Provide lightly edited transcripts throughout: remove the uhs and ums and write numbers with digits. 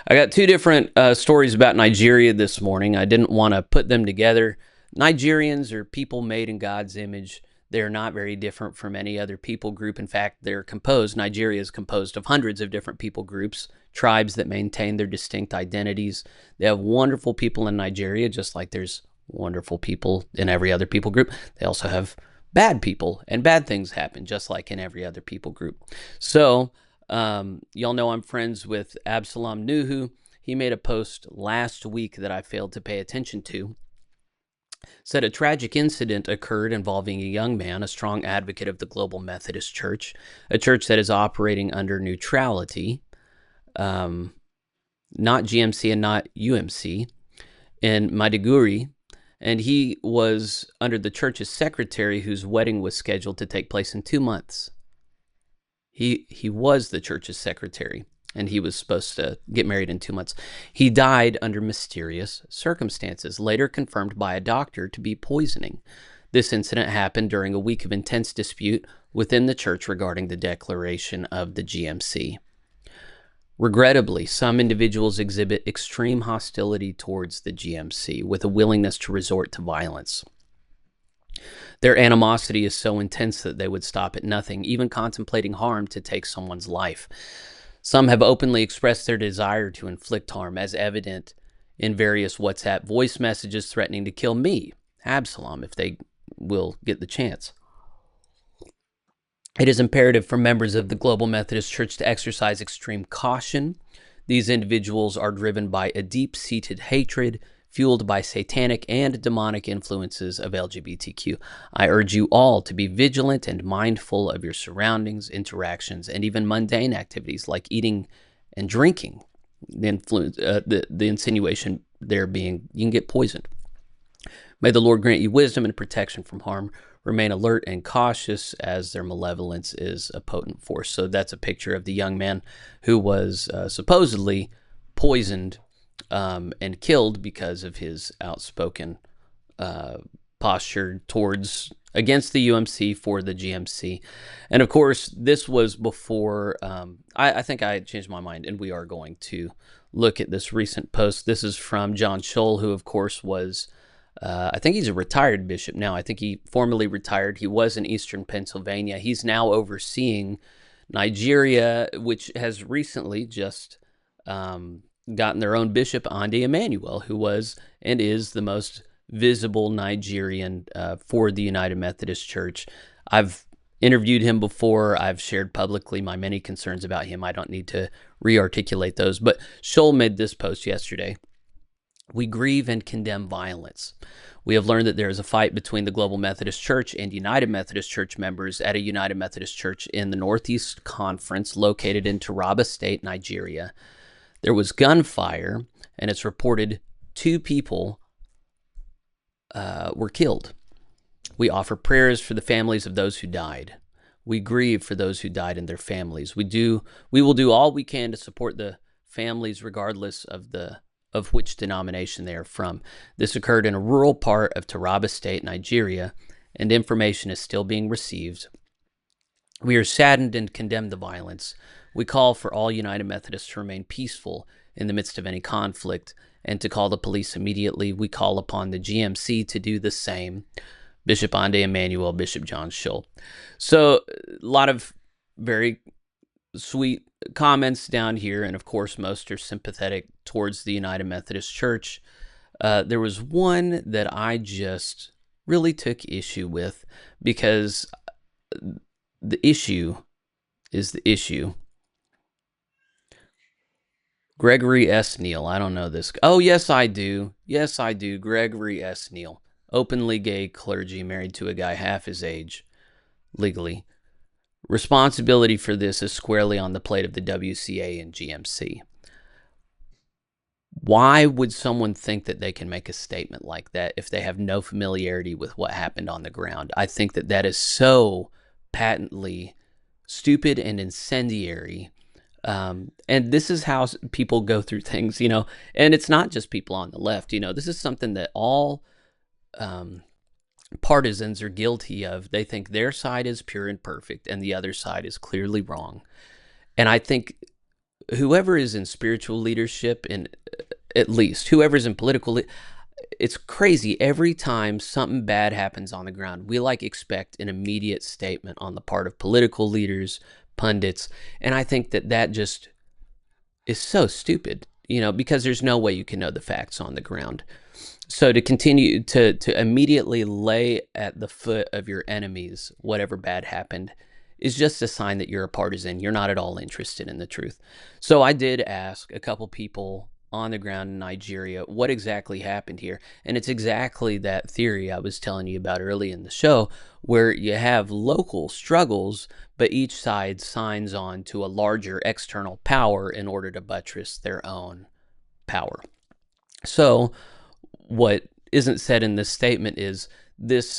I got two different stories about Nigeria this morning. I didn't want to put them together. Nigerians are people made in God's image. They're not very different from any other people group. In fact, Nigeria is composed of hundreds of different people groups, tribes that maintain their distinct identities. They have wonderful people in Nigeria, just like there's wonderful people in every other people group. They also have bad people, and bad things happen, just like in every other people group. So, y'all know I'm friends with Absalom Nuhu. He made a post last week that I failed to pay attention to. Said a tragic incident occurred involving a young man, a strong advocate of the Global Methodist Church, a church that is operating under neutrality, not GMC and not UMC, in Maiduguri. And he was under the church's secretary, whose wedding was scheduled to take place in 2 months. He was the church's secretary, and he was supposed to get married in 2 months. He died under mysterious circumstances, later confirmed by a doctor to be poisoning. This incident happened during a week of intense dispute within the church regarding the declaration of the GMC. Regrettably, some individuals exhibit extreme hostility towards the GMC, with a willingness to resort to violence. Their animosity is so intense that they would stop at nothing, even contemplating harm, to take someone's life. Some have openly expressed their desire to inflict harm, as evident in various WhatsApp voice messages threatening to kill me, Absalom, if they will get the chance. It is imperative for members of the Global Methodist Church to exercise extreme caution. These individuals are driven by a deep-seated hatred fueled by satanic and demonic influences of LGBTQ. I urge you all to be vigilant and mindful of your surroundings, interactions, and even mundane activities like eating and drinking. The insinuation there being you can get poisoned. May the Lord grant you wisdom and protection from harm. Remain alert and cautious, as their malevolence is a potent force. So that's a picture of the young man who was supposedly poisoned and killed because of his outspoken posture against the UMC for the GMC. And of course, this was before, I think I changed my mind, and we are going to look at this recent post. This is from John Schol, who of course was, I think he's a retired bishop now. I think he formally retired. He was in Eastern Pennsylvania. He's now overseeing Nigeria, which has recently just gotten their own bishop, Ande Emmanuel, who was and is the most visible Nigerian for the United Methodist Church. I've interviewed him before. I've shared publicly my many concerns about him. I don't need to re-articulate those. But Schol made this post yesterday. We grieve and condemn violence. We have learned that there is a fight between the Global Methodist Church and United Methodist Church members at a United Methodist Church in the Northeast Conference located in Taraba State, Nigeria. There was gunfire, and it's reported 2 people were killed. We offer prayers for the families of those who died. We grieve for those who died and their families. We will do all we can to support the families regardless of which denomination they are from. This occurred in a rural part of Taraba State, Nigeria, and information is still being received. We are saddened and condemn the violence. We call for all United Methodists to remain peaceful in the midst of any conflict and to call the police immediately. We call upon the GMC to do the same. Bishop Ande Emmanuel, Bishop John Schol. So a lot of very sweet comments down here, and of course most are sympathetic towards the United Methodist Church. There was one that I just really took issue with, because the issue is the issue. Gregory S. Neal. I don't know this. Oh, yes, I do. Yes, I do. Gregory S. Neal. Openly gay clergy married to a guy half his age, legally. Responsibility for this is squarely on the plate of the WCA and GMC. Why would someone think that they can make a statement like that if they have no familiarity with what happened on the ground? I think that that is so patently stupid and incendiary. And this is how people go through things, and it's not just people on the left. This is something that all partisans are guilty of. They think their side is pure and perfect and the other side is clearly wrong. And I think whoever is in spiritual leadership, and at least whoever's in political, it's crazy. Every time something bad happens on the ground, we like expect an immediate statement on the part of political leaders, pundits, and I think that just is so stupid, because there's no way you can know the facts on the ground. So to continue to immediately lay at the foot of your enemies whatever bad happened is just a sign that you're a partisan. You're not at all interested in the truth. So I did ask a couple people on the ground in Nigeria what exactly happened here. And it's exactly that theory I was telling you about early in the show, where you have local struggles, but each side signs on to a larger external power in order to buttress their own power. So what isn't said in this statement is this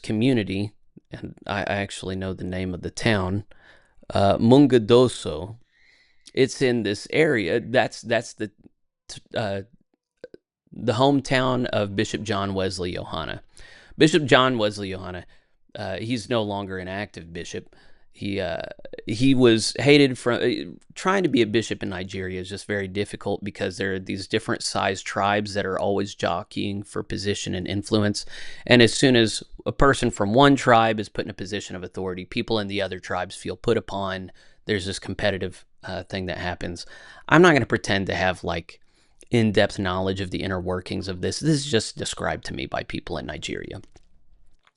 community, and I actually know the name of the town, Mungadoso. It's in this area. That's the hometown of Bishop John Wesley Yohana. Bishop John Wesley Yohana, he's no longer an active bishop. He was hated from trying to be a bishop in Nigeria is just very difficult because there are these different sized tribes that are always jockeying for position and influence. And as soon as a person from one tribe is put in a position of authority, people in the other tribes feel put upon. There's this competitive thing that happens. I'm not going to pretend to have in-depth knowledge of the inner workings of this. This is just described to me by people in Nigeria.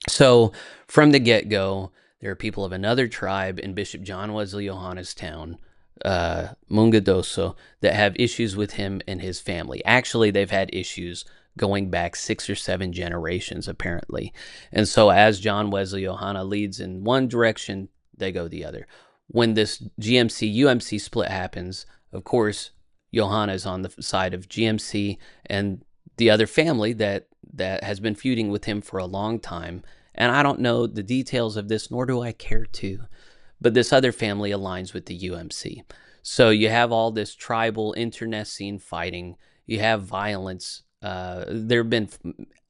So from the get-go, there are people of another tribe in Bishop John Wesley Yohana's town, Mungadoso, that have issues with him and his family. Actually, they've had issues going back 6 or 7 generations, apparently. And so as John Wesley Yohana leads in one direction, they go the other. When this GMC-UMC split happens, of course, Yohana is on the side of GMC, and the other family that has been feuding with him for a long time. And I don't know the details of this, nor do I care to, but this other family aligns with the UMC. So you have all this tribal internecine fighting. You have violence. There have been,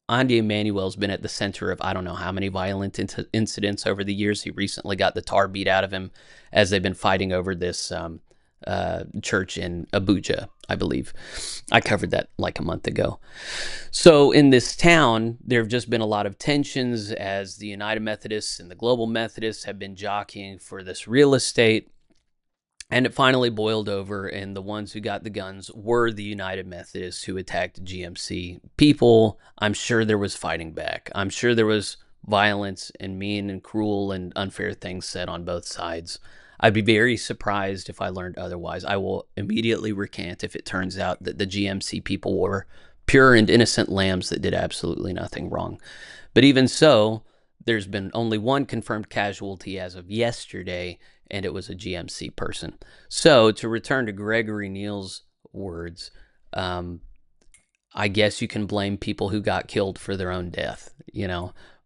Ande Emmanuel's been at the center of I don't know how many violent incidents over the years. He recently got the tar beat out of him as they've been fighting over this church in Abuja, I believe. I covered that like a month ago. So in this town, there have just been a lot of tensions as the United Methodists and the Global Methodists have been jockeying for this real estate. And it finally boiled over, and the ones who got the guns were the United Methodists who attacked GMC people. I'm sure there was fighting back. I'm sure there was violence and mean and cruel and unfair things said on both sides. I'd be very surprised if I learned otherwise. I will immediately recant if it turns out that the GMC people were pure and innocent lambs that did absolutely nothing wrong. But even so, there's been only one confirmed casualty as of yesterday, and it was a GMC person. So to return to Gregory Neal's words, I guess you can blame people who got killed for their own death,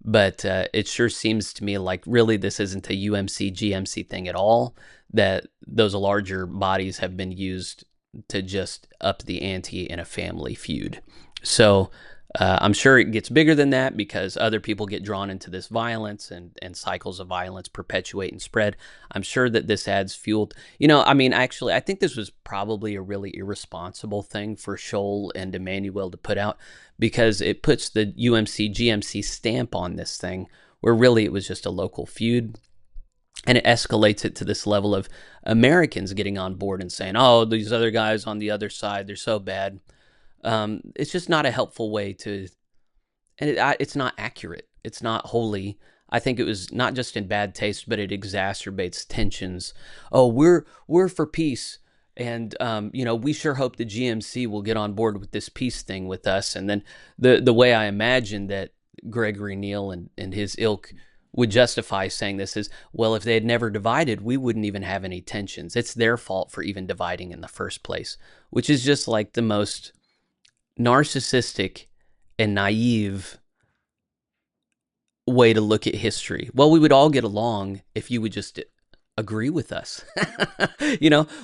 But it sure seems to me like really this isn't a UMC, GMC thing at all, that those larger bodies have been used to just up the ante in a family feud. So I'm sure it gets bigger than that because other people get drawn into this violence and cycles of violence perpetuate and spread. I'm sure that this adds fuel. Actually, I think this was probably a really irresponsible thing for Schol and Emmanuel to put out because it puts the UMC, GMC stamp on this thing where really it was just a local feud. And it escalates it to this level of Americans getting on board and saying, oh, these other guys on the other side, they're so bad. It's just not a helpful way to, and it's not accurate. It's not holy. I think it was not just in bad taste, but it exacerbates tensions. Oh, we're for peace. And, we sure hope the GMC will get on board with this peace thing with us. And then the way I imagine that Gregory Neal and his ilk would justify saying this is, well, if they had never divided, we wouldn't even have any tensions. It's their fault for even dividing in the first place, which is just like the most narcissistic and naive way to look at history. Well, we would all get along if you would just agree with us,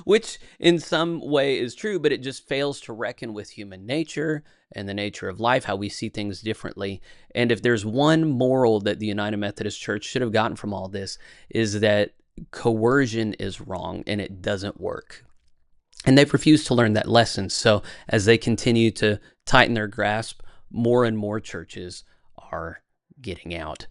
which in some way is true, but it just fails to reckon with human nature and the nature of life, how we see things differently. And if there's one moral that the United Methodist Church should have gotten from all this is that coercion is wrong and it doesn't work. And they've refused to learn that lesson. So as they continue to tighten their grasp, more and more churches are getting out.